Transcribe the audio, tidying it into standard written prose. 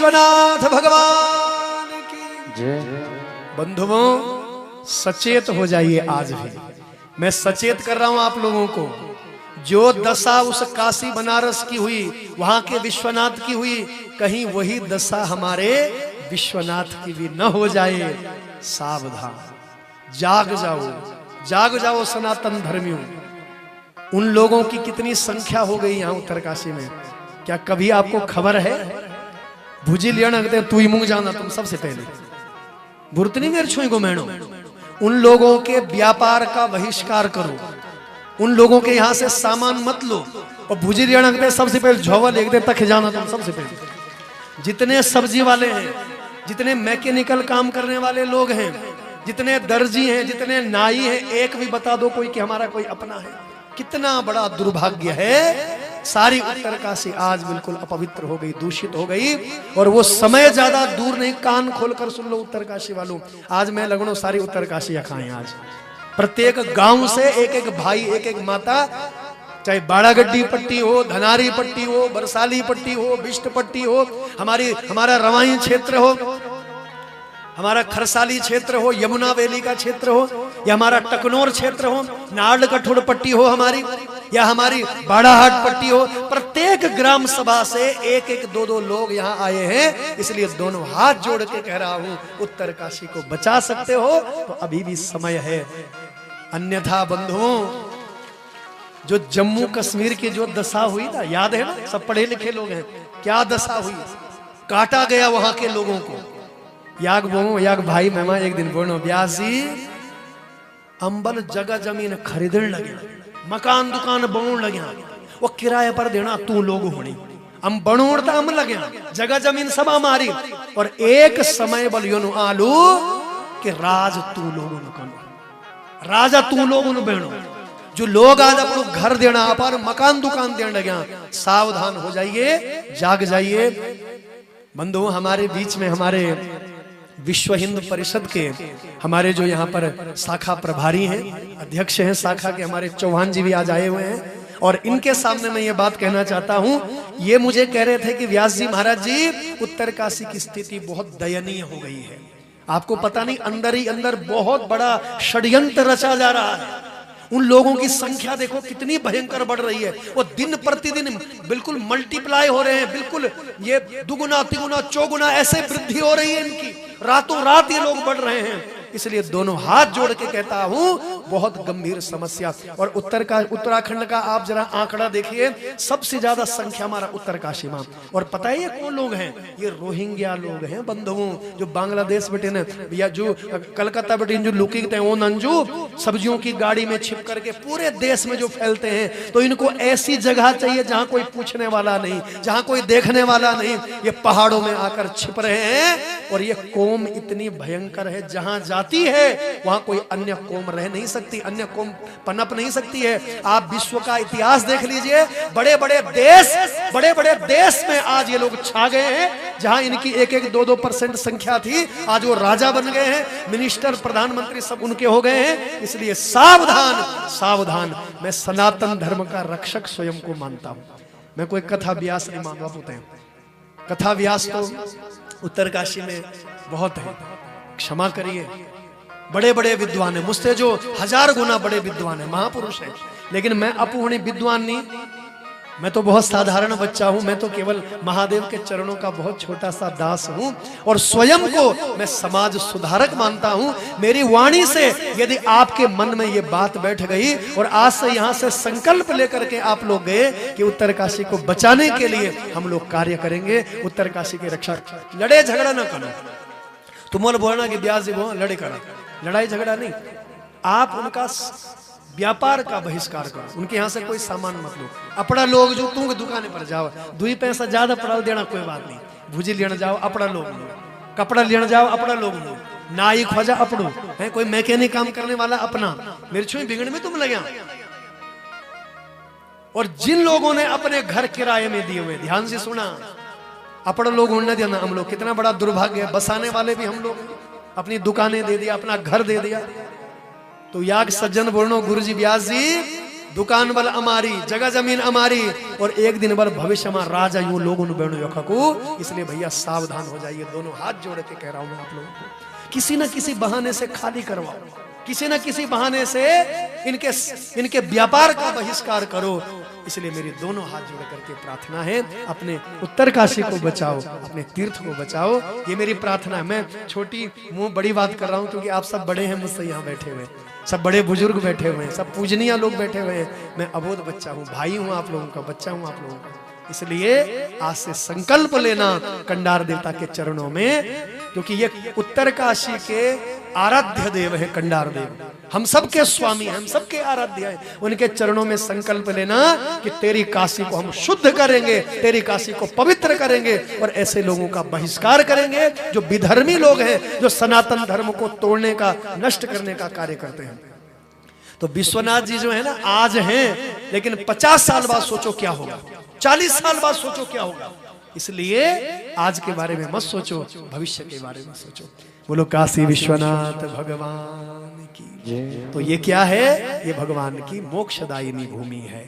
विश्वनाथ भगवान की जय। बंधुओं सचेत हो जाइए। आज भी मैं सचेत कर रहा हूं आप लोगों को। जो दशा उस काशी बनारस की हुई, वहां के विश्वनाथ की हुई, कहीं वही दशा हमारे विश्वनाथ की भी न हो जाए। सावधान, जाग जाओ, जाग जाओ सनातन धर्मियों। उन लोगों की कितनी संख्या हो गई यहाँ उत्तरकाशी में, क्या कभी आपको खबर है? भुजी लेना कहते तू ही मुंह जाना तुम सबसे पहले बुरतनी मेरे छुई को मैनो। उन लोगों के व्यापार का बहिष्कार करो, उन लोगों के यहाँ से सामान मत लो। और भुजी लेना कहते सबसे पहले झोवा लेके दे तक जाना तुम सबसे पहले। जितने सब्जी वाले हैं, जितने मैकेनिकल काम करने वाले लोग हैं, जितने दर्जी हैं, जितने नाई हैं, एक भी बता दो कोई कि हमारा कोई अपना है। कितना बड़ा दुर्भाग्य है। सारी उत्तरकाशी आज बिल्कुल अपवित्र हो गई, दूषित हो गई। और वो समय ज्यादा दूर नहीं, कान खोलकर सुन लो उत्तरकाशी वालों। आज मैं लगनो सारी उत्तरकाशी खाएं। आज प्रत्येक गांव से एक एक भाई, एक एक माता, चाहे बाड़ागड्डी पट्टी हो, धनारी पट्टी हो, बरसाली पट्टी हो, बिष्ट पट्टी हो, हमारा रवाई क्षेत्र हो, हमारा खरसाली क्षेत्र हो, यमुना वैली का क्षेत्र हो, या हमारा टकनौर क्षेत्र हो, नाड़ कठोर पट्टी हो हमारी, या हमारी बाड़ाहाट पट्टी हो, प्रत्येक ग्राम सभा से एक एक दो दो लोग यहाँ आए हैं। इसलिए दोनों हाथ जोड़ के कह रहा हूं, उत्तरकाशी को बचा सकते हो तो अभी भी समय है। अन्यथा बंधुओं, जो जम्मू कश्मीर की जो दशा हुई ना, याद है ना? सब पढ़े लिखे लोग हैं। क्या दशा हुई, काटा गया वहां के लोगों को। याग बोलो, याग भाई मेहमा एक दिन बोलो, ब्यासी अंबल जगह जमीन खरीदने लगे, मकान दुकान बनने लगे, वो किराए पर देना तू लोग होनी, हम बनोड़ता हम लगे, जगह जमीन सब हमारी। और एक समय बलियों आलू कि राज तू लोगों कनो, राजा तू लोगों बहनो। जो लोग आज अपनो घर देना, अपन मकान दुकान देने लगे। सावधान हो जाइए, जाग जाइए बंधु। हमारे बीच में हमारे विश्व हिंद परिषद के हमारे जो यहाँ पर शाखा प्रभारी हैं, अध्यक्ष हैं शाखा के, हमारे चौहान जी भी आज आए हुए हैं। और इनके सामने मैं ये बात कहना चाहता हूँ। ये मुझे कह रहे थे कि व्यास जी महाराज जी, उत्तरकाशी की स्थिति बहुत दयनीय हो गई है। आपको पता नहीं, अंदर ही अंदर बहुत बड़ा षड्यंत्र रचा जा रहा है। उन लोगों की संख्या देखो कितनी भयंकर बढ़ रही है। वो दिन प्रतिदिन बिल्कुल मल्टीप्लाई हो रहे हैं, बिल्कुल ये दुगुना तिगुना चौगुना ऐसे वृद्धि हो रही है इनकी। रातों रात ये लोग बढ़ रहे हैं। इसलिए दोनों हाथ जोड़ के कहता हूं, बहुत गंभीर समस्या। और उत्तराखंड का आप जरा आंकड़ा देखिए, सबसे ज्यादा संख्या हमारा उत्तरकाशी में। और पता है ये कौन लोग हैं? ये रोहिंग्या लोग हैं बंधुओं, जो बांग्लादेश बेटे ने, या जो कलकत्ता बेटे जो लुकी थे, वो नंजू सब्जियों की गाड़ी में छिप करके पूरे देश में जो फैलते हैं। तो इनको ऐसी जगह चाहिए जहां कोई पूछने वाला नहीं, जहां कोई देखने वाला नहीं। ये पहाड़ों में आकर छिप रहे हैं। और ये कौम इतनी भयंकर है, जहां जाती है वहां कोई अन्य कौम रह नहीं सकती, अन्य कौम पनप नहीं सकती है। आप विश्व का इतिहास देख लीजिए, बड़े बड़े देश में आज ये लोग छा गए हैं। जहां इनकी 1-2% संख्या थी, आज वो राजा बन गए हैं, मिनिस्टर प्रधानमंत्री सब उनके हो गए हैं। इसलिए सावधान, सावधान। मैं सनातन धर्म का रक्षक स्वयं को मानता हूं। मैं कोई कथा व्यास नहीं मानवा पूते हैं। कथा व्यास तो उत्तरकाशी में बहुत है, क्षमा करिए। बड़े बड़े विद्वान है, मुझसे जो 1000 गुना बड़े विद्वान है, महापुरुष है। लेकिन मैं अपूर्णी विद्वान नहीं, मैं तो बहुत साधारण बच्चा हूं। मैं तो केवल महादेव के चरणों का बहुत छोटा सा दास हूं। और स्वयं को मैं समाज सुधारक मानता हूं। मेरी वाणी से यदि आपके मन में ये बात बैठ गई, और आज से यहाँ से संकल्प लेकर के आप लोग गए कि उत्तरकाशी को बचाने के लिए हम लोग कार्य करेंगे, उत्तरकाशी की रक्षा। लड़े झगड़ा ना करो। तुम बोलना कि ब्यास जी वो लड़े करा, लड़ाई झगड़ा नहीं। आप उनका व्यापार का बहिष्कार करो, उनके यहाँ से कोई सामान मत लो। अपना लोग जो तुम दुकान पर जाओ, 2 पैसा ज्यादा पड़ा देना कोई बात नहीं। भुजी लेना जाओ अपना लोग लो, कपड़ा लेना जाओ अपना लोग लो, नाई ख्वाजा अपनो है, कोई मैकेनिक काम करने वाला अपना। मिर्चों बिगड़ में तुम लगे। और जिन लोगों ने अपने घर किराए में दिए हुए, ध्यान से सुना, अपना लोग उड़ने देना हम लोग। कितना बड़ा दुर्भाग्य है, बसाने वाले भी हम लोग, अपनी दुकानें दे दिया, अपना घर दे दिया। तो याग सज्जन बोलनो, गुरु जी व्यास जी दुकान बल हमारी, जगह जमीन हमारी, और एक दिन बल भविष्य में राजा यूं लोगों को। इसलिए भैया सावधान हो जाइए। दोनों हाथ जोड़ के कह रहा हूं मैं आप लोगों को, किसी न किसी बहाने से खाली करवाओ, किसी न किसी बहाने से इनके व्यापार का बहिष्कार करो। इसलिए मेरी दोनों हाथ जोड़ करके प्रार्थना है, अपने उत्तरकाशी को बचाओ, अपने तीर्थ को बचाओ, ये मेरी प्रार्थना है। मैं छोटी मुंह बड़ी बात कर रहा हूं क्योंकि आप सब बड़े हैं मुझसे यहाँ बैठे हुए, सब बड़े बुजुर्ग बैठे हुए हैं, सब पूजनीय लोग बैठे हुए हैं। मैं अबोध बच्चा हूँ, भाई हूँ आप लोगों का, बच्चा हूँ आप लोगों का। इसलिए आज से संकल्प लेना कंडार देवता के चरणों में, क्योंकि ये उत्तरकाशी के आराध्य देव है कंडार देव, हम सबके स्वामी हैं, हम सबके आराध्य हैं। उनके चरणों में संकल्प लेना कि तेरी काशी को हम शुद्ध करेंगे, तेरी काशी को पवित्र करेंगे, और ऐसे लोगों का बहिष्कार करेंगे जो विधर्मी लोग हैं, जो सनातन धर्म को तोड़ने का, नष्ट करने का कार्य करते हैं। तो विश्वनाथ जी जो है ना आज हैं, लेकिन 50 साल बाद सोचो क्या होगा, 40 साल बाद सोचो क्या होगा। इसलिए आज के बारे में मत सोचो, भविष्य के बारे में सोचो। बोलो काशी विश्वनाथ भगवान की। तो ये क्या है? ये भगवान की मोक्षदायिनी भूमि है।